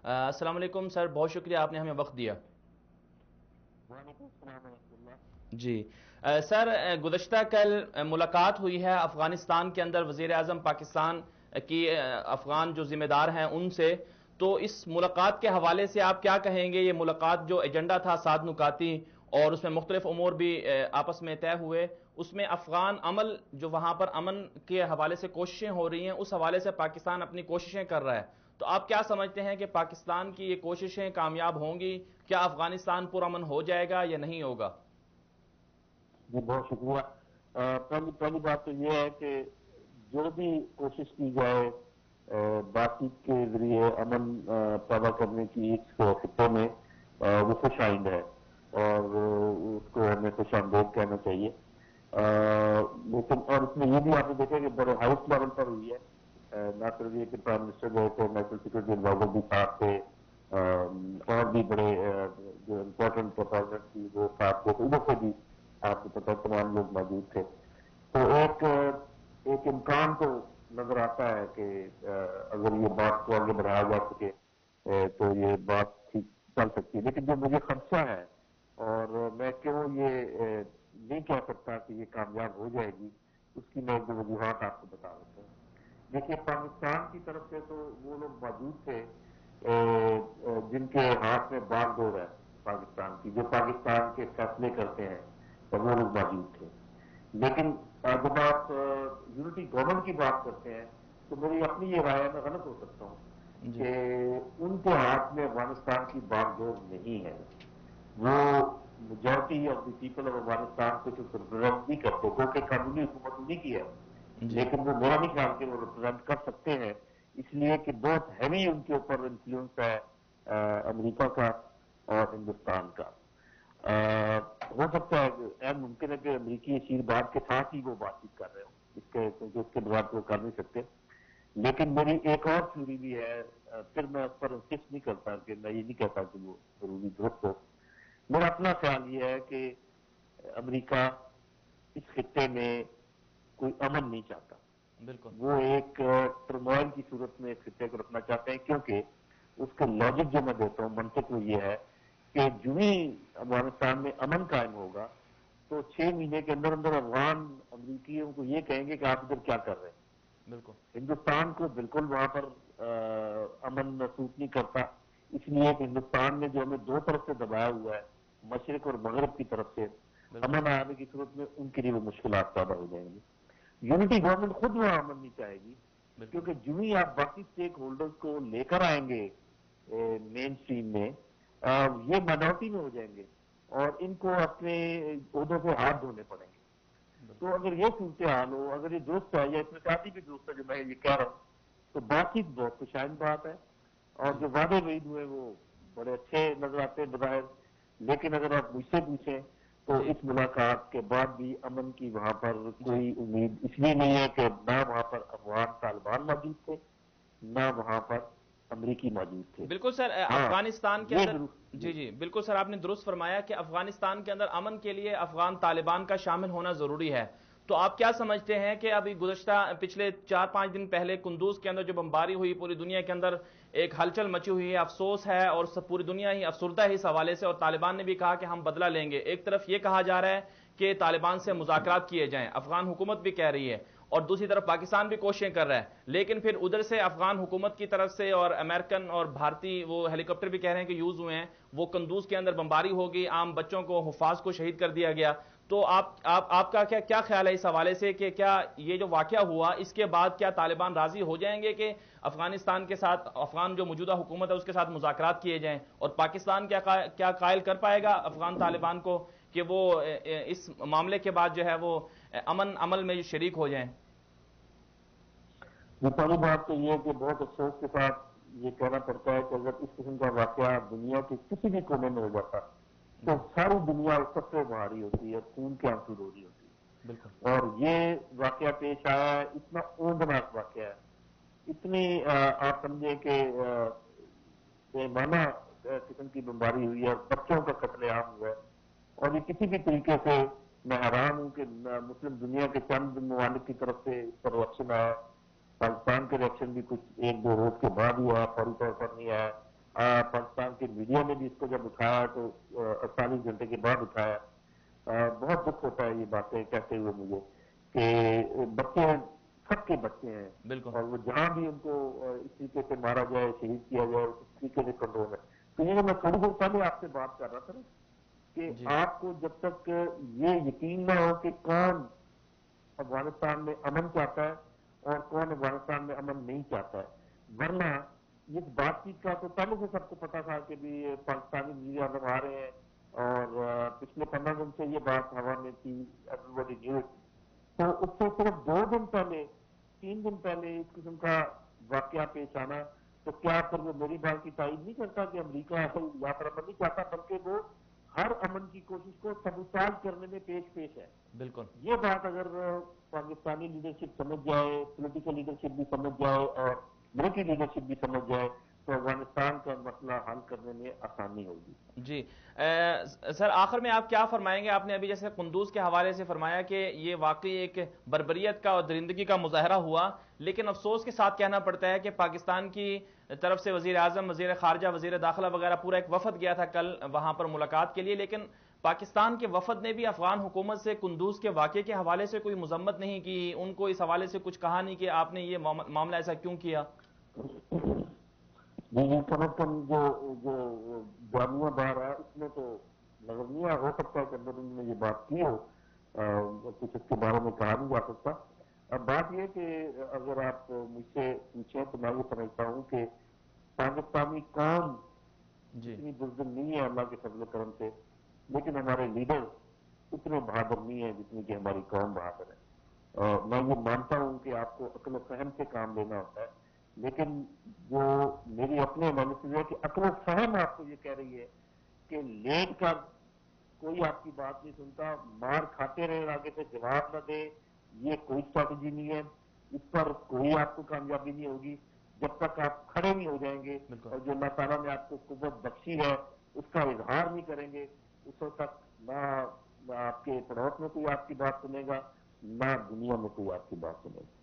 अस्सलाम वालेकुम सर, बहुत शुक्रिया आपने हमें वक्त दिया। जी सर, गुज़श्ता कल मुलाकात हुई है अफगानिस्तान के अंदर वज़ीर आज़म पाकिस्तान की अफगान जो जिम्मेदार हैं उनसे। तो इस मुलाकात के हवाले से आप क्या कहेंगे? ये मुलाकात जो एजेंडा था 7 नुकाती और उसमें मुख्तलिफ उमूर भी आपस में तय हुए, उसमें अफगान अमल जो वहां पर अमन के हवाले से कोशिशें हो रही हैं, उस हवाले से पाकिस्तान अपनी कोशिशें कर रहा है। तो आप क्या समझते हैं कि पाकिस्तान की ये कोशिशें कामयाब होंगी? क्या अफगानिस्तान पुरअमन हो जाएगा या नहीं होगा? जी बहुत शुक्रिया। पहली पहली बात तो ये है कि जो भी कोशिश की जाए बातचीत के जरिए अमन पैदा करने की इस खिते में वो खुश आइंद है और उसको हमें खुश आमदेद कहना चाहिए। लेकिन और इसमें ये भी आपने देखा कि बड़े हाईएस्ट लेवल पर हुई है। ना सिर्फ ये कि प्राइम मिनिस्टर गए थे, नेशनल सिक्योरिटी एडवाइजर भी साथ थे, और भी बड़े जो इम्पोर्टेंट परफॉर्मेंस थी वो साथ थे, तो उधर से भी आपको पता है तमाम लोग मौजूद थे। तो एक इम्कान तो नजर आता है कि अगर ये बात को आगे बढ़ाया जा सके तो ये बात ठीक चल सकती है। लेकिन जो मुझे खदशा है और मैं क्यों ये नहीं कह सकता कि ये कामयाब हो जाएगी, उसकी मैं दो वजूहत आपको बता देता हूँ। देखिए, पाकिस्तान की तरफ से तो वो लोग मौजूद थे जिनके हाथ में बागडोर है पाकिस्तान की, जो पाकिस्तान के फैसले करते हैं, तो वो लोग मौजूद थे। लेकिन जब आप यूनिटी गवर्नमेंट की बात करते हैं तो मेरी अपनी ये राय है, मैं गलत हो सकता हूँ, जी कि उनके हाथ में अफगानिस्तान की बागडोर नहीं है। वो majority of the people of Afghanistan को जो रिप्रेजेंट नहीं करते, क्योंकि कानूनी हुकूमत उन्हीं की है, जी लेकिन वो मेरा नहीं ख्याल कि वो रिप्रेजेंट कर सकते हैं, इसलिए कि बहुत हैवी उनके ऊपर इन्फ्लुएंस है अमेरिका का और हिंदुस्तान का। हो सकता है, मुमकिन है कि अमरीकी अशीरबाद के साथ ही वो बातचीत कर रहे हो, इसके क्योंकि उसके बाद वो कर नहीं सकते। लेकिन मेरी एक और थ्योरी भी है, फिर मैं उस पर इंसिस्ट नहीं करता कि मैं ये नहीं कहता कि वो जरूरी दुरुस्त हो। मेरा अपना ख्याल ये है कि अमेरिका इस खित्ते में कोई अमन नहीं चाहता। बिल्कुल। वो एक टर्मोइल की सूरत में इस खित्ते को रखना चाहते हैं, क्योंकि उसका लॉजिक जो मैं देता हूँ, मंतक वो ये है कि जो ही अफगानिस्तान में अमन कायम होगा तो 6 महीने के अंदर अंदर अफगान अमरीकियों को ये कहेंगे कि आप इधर क्या कर रहे हैं। बिल्कुल। हिंदुस्तान को बिल्कुल वहां पर अमन महसूस नहीं करता, इसलिए कि हिंदुस्तान ने जो हमें दो तरफ से दबाया हुआ है, मशरक और मगरब की तरफ से, बिल्कुल। अमन आने की सूरत में उनके लिए वो मुश्किल पैदा हो जाएंगी। यूनिटी गवर्नमेंट खुद वहां अमन नहीं चाहेगी, बिल्कुल। क्योंकि जो ही आप बाकी स्टेक होल्डर्स को लेकर आएंगे मेन स्ट्रीम में, ये माइनॉरिटी में हो जाएंगे और इनको अपने ओहदों से हाथ धोने पड़ेंगे। तो अगर ये सूरत हाल हो, अगर ये दुरुस्त है या इसमें साथी भी दुरुस्त है जो मैं ये कह रहा हूँ, तो बातचीत बहुत खुशाइन बात है और जी जो वादे वईद हुए वो बड़े अच्छे नजर आते हैं बज़ाहिर। लेकिन अगर आप मुझसे पूछें तो जी इस मुलाकात के बाद भी अमन की वहां पर जी कोई उम्मीद इसलिए नहीं है कि ना वहां पर अफगान तालिबान मौजूद थे, ना वहां पर अमरीकी मौजूद थे। बिल्कुल सर, हाँ, अफगानिस्तान के ये अंदर। जरूर जी जी। जी बिल्कुल सर, आपने दुरुस्त फरमाया कि अफगानिस्तान के अंदर अमन के लिए अफगान तालिबान का शामिल होना जरूरी है। तो आप क्या समझते हैं कि अभी गुज़श्ता पिछले 4-5 दिन पहले कुंदूज के अंदर जो बमबारी हुई, पूरी दुनिया के अंदर एक हलचल मची हुई है, अफसोस है और सब पूरी दुनिया ही अफसुर्दा है इस हवाले से। और तालिबान ने भी कहा कि हम बदला लेंगे। एक तरफ ये कहा जा रहा है कि तालिबान से मुज़ाकरात किए जाएं, अफगान हुकूमत भी कह रही है, और दूसरी तरफ पाकिस्तान भी कोशिशें कर रहा है। लेकिन फिर उधर से अफगान हुकूमत की तरफ से और अमेरिकन और भारतीय वो हेलीकॉप्टर भी कह रहे हैं कि यूज हुए हैं, वो कंदूज के अंदर बमबारी होगी, आम बच्चों को, हुफाज को शहीद कर दिया गया। तो आपका क्या क्या ख्याल है इस हवाले से कि क्या ये जो वाकया हुआ इसके बाद क्या तालिबान राजी हो जाएंगे कि अफगानिस्तान के साथ, अफगान जो मौजूदा हुकूमत है उसके साथ मुज़ाकरात किए जाएं, और पाकिस्तान क्या कायल कर पाएगा अफगान तालिबान को कि वो इस मामले के बाद जो है वो अमन अमल में शरीक हो जाएं? ये पहली बात तो ये कि बहुत अफसोस के साथ ये कहना पड़ता है कि अगर इस किस्म का वाकया दुनिया के किसी भी कोने में हो जाता तो जी सारी दुनिया उस सबसे भारी होती है, खून के आंसू रो रही होती बिल्कुल। है। और ये वाकया पेश आया है, इतना ओंदनाक वाकया है, इतनी आप समझे कि बेमाना किस्म की बमबारी हुई है, बच्चों का कत्लेआम हुआ है। और ये किसी भी तरीके से, मैं हैरान हूं कि मुस्लिम दुनिया के चंद ममालिक की तरफ से इस पर रिएक्शन आया। पाकिस्तान के रिएक्शन भी कुछ 1-2 रोज के बाद ही आया, फौरी तौर पर नहीं आया। پاکستان کے میڈیا نے بھی اس کو جب اٹھایا تو 48 گھنٹے کے بعد اٹھایا. بہت دکھ ہوتا ہے یہ باتیں کہتے ہوئے مجھے کہ بچے سب کے بچے ہیں بالکل. اور وہ جہاں بھی ان کو اس طریقے سے مارا جائے، شہید کیا جائے، اس طریقے سے کنٹرول ہے. تو یہ میں تھوڑی دیر پہلے آپ سے بات کر رہا تھا نا کہ آپ کو جب تک یہ یقین نہ ہو کہ کون افغانستان میں امن چاہتا ہے اور کون افغانستان میں امن نہیں چاہتا ہے، ورنہ اس بات چیت کا تو پہلے سے سب کو پتا تھا کہ بھی پاکستانی وزیر اعظم آ رہے ہیں اور پچھلے 15 دن سے یہ بات ہوا میں تھی، ایوری باڈی نیو. تو اس سے صرف 2 دن پہلے 3 دن پہلے اس قسم کا واقعہ پیش آنا تو کیا پھر وہ میری بات کی تائید نہیں کرتا کہ امریکہ یا پر امن نہیں چاہتا بلکہ وہ ہر امن کی کوشش کو سبوتاژ کرنے میں پیش ہے. بالکل. یہ بات اگر پاکستانی لیڈرشپ سمجھ جائے، پولیٹیکل لیڈرشپ بھی سمجھ جائے اور ملٹری لیڈرشپ بھی سمجھ جائے تو افغانستان کا مسئلہ حل کرنے میں آسانی ہوگی. جی سر، آخر میں آپ کیا فرمائیں گے؟ آپ نے ابھی جیسے قندوز کے حوالے سے فرمایا کہ یہ واقعی ایک بربریت کا اور درندگی کا مظاہرہ ہوا، لیکن افسوس کے ساتھ کہنا پڑتا ہے کہ پاکستان کی طرف سے وزیر اعظم، وزیر خارجہ، وزیر داخلہ وغیرہ پورا ایک وفد گیا تھا کل وہاں پر ملاقات کے لیے، لیکن پاکستان کے وفد نے بھی افغان حکومت سے قندوز کے واقعے کے حوالے سے کوئی مذمت نہیں کی، ان کو اس حوالے سے کچھ کہا نہیں کہ آپ نے یہ معاملہ ایسا کیوں کیا. جی کم از کم جو جامعہ باہر ہے اس میں تو نظر نہیں ہو سکتا کہ اندر انہوں نے یہ بات کی ہو، کچھ اس کے بارے میں کہا نہیں جا سکتا. اب بات یہ کہ اگر آپ مجھ سے پوچھیں تو میں یہ سمجھتا ہوں کہ پاکستانی قوم اتنی بزدل نہیں ہے اللہ کے فضل و کرم سے، لیکن ہمارے لیڈر اتنے بہادر نہیں ہیں جتنی کہ ہماری قوم بہادر ہے. میں یہ مانتا ہوں کہ آپ کو عقل و فہم سے کام لینا ہوتا ہے، لیکن جو میری اپنے انالیسز ہے کہ عقل و فہم آپ کو یہ کہہ رہی ہے کہ لیٹ کر کوئی آپ کی بات نہیں سنتا، مار کھاتے رہے آگے سے جواب نہ دے، یہ کوئی اسٹریٹجی نہیں ہے. اس پر کوئی آپ کو کامیابی نہیں ہوگی جب تک آپ کھڑے نہیں ہو جائیں گے اور جو اللہ تعالیٰ نے آپ کو قوت بخشی ہے اس کا اظہار نہیں کریں گے. اس وقت تک نہ آپ کے پڑوس میں کوئی آپ کی بات سنے گا، نہ دنیا میں کوئی آپ کی بات سنے گا.